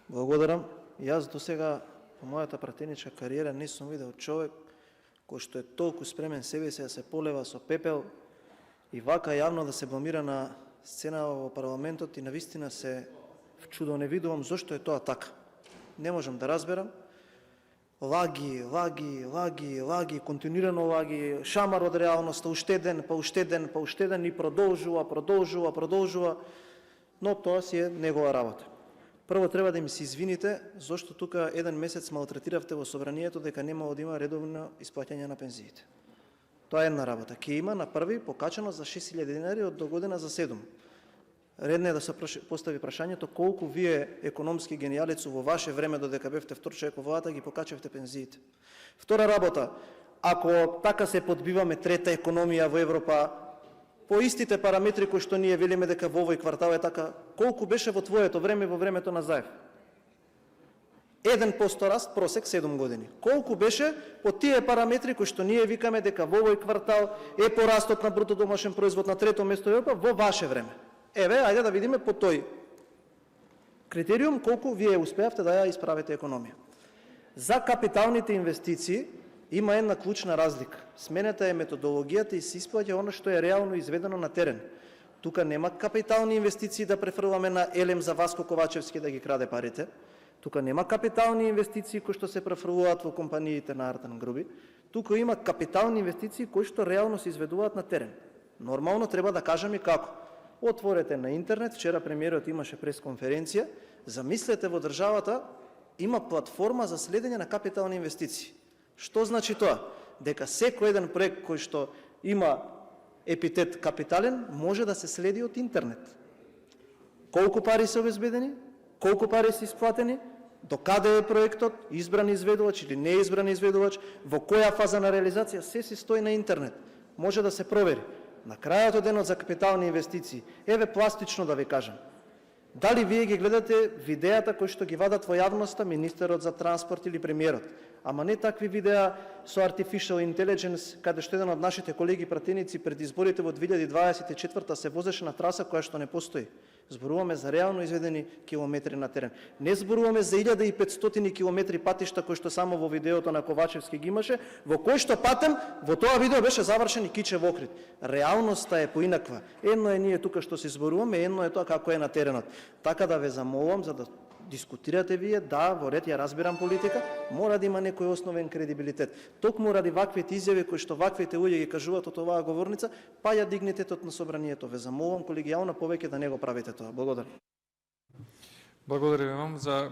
Благодарам. Јас до сега во мојата пратеничка кариера не сум видел човек кој што е толку спремен себе си да се полева со пепел и вака јавно да се бламира на сцена во парламентот и навистина се вчудоневидувам зошто е тоа така. Не можам да разберам. Лаги, континуирано лаги, шамар од реалноста, уште ден и продолжува, но тоа си е негова работа. Прво треба да ми се извините зашто тука еден месец малтретиравте во собранието дека немало да има редовно исплаќање на пензиите. Тоа е една работа. Ке има на први покачано за 6.000 денари од до година за 7. Редно е да се постави прашањето колку вие економски генијалицу во ваше време додека бевте втор човек во владата ги покачавте пензиите. Втора работа, ако така се подбиваме трета економија во Европа, по истите параметри кои што ние велиме дека во овој квартал е така, колку беше во твоето време во времето на Заев? 1% раст просек 7 години. Колку беше по тие параметри кои што ние викаме дека во овој квартал е порастот на бруто домашен производ на трето место во Европа во ваше време? Еве, ајде да видиме по тој критериум колку вие успеавте да ја исправите економија. За капиталните инвестиции има една клучна разлика. Сменета е методологијата и се исплаќа она што е реално изведено на терен. Тука нема капитални инвестиции да префрламе на Елем за Васко Ковачевски да ги краде парите. Тука нема капитални инвестиции кои што се префрлуваат во компаниите на Артан Груби. Тука има капитални инвестиции кои што реално се изведуваат на терен. Нормално треба да кажеме како. Отворете на интернет, вчера премиерот имаше пресконференција, замислете во државата има платформа за следење на капитални инвестиции. Што значи тоа? Дека секој еден проект кој што има епитет капитален може да се следи од интернет. Колку пари се обезбедени, колку пари се исплатени, до каде е проектот, избран изведувач или не избран изведувач, во која фаза на реализација, се си стои на интернет. Може да се провери. На крајот од денот за капитални инвестиции, еве пластично да ви кажам, дали вие ги гледате видеата кои што ги вадат во јавноста министерот за транспорт или премиерот, ама не такви видеа со artificial intelligence, каде што еден од нашите колеги пратеници пред изборите во 2024 се возеше на траса која што не постои. Зборуваме за реално изведени километри на терен. Не зборуваме за 1500 километри патишта кои што само во видеото на Ковачевски ги имаше, во кој што патем во тоа видео беше завршен и киче во Охрид. Реалноста е поинаква. Едно е ние тука што се зборуваме, едно е тоа како е на теренот. Така да ве замолам за да дискутирате вие, да, во ред, ја разбирам политика, мора да има некој основен кредибилитет. Токму ради ваквите изјави кои што ваквите луѓе ги кажуваат од оваа говорница, па ја дигнитетот на собранието. Ве замолам колегијално повеќе да не го правите тоа. Благодарам. Благодарам вам за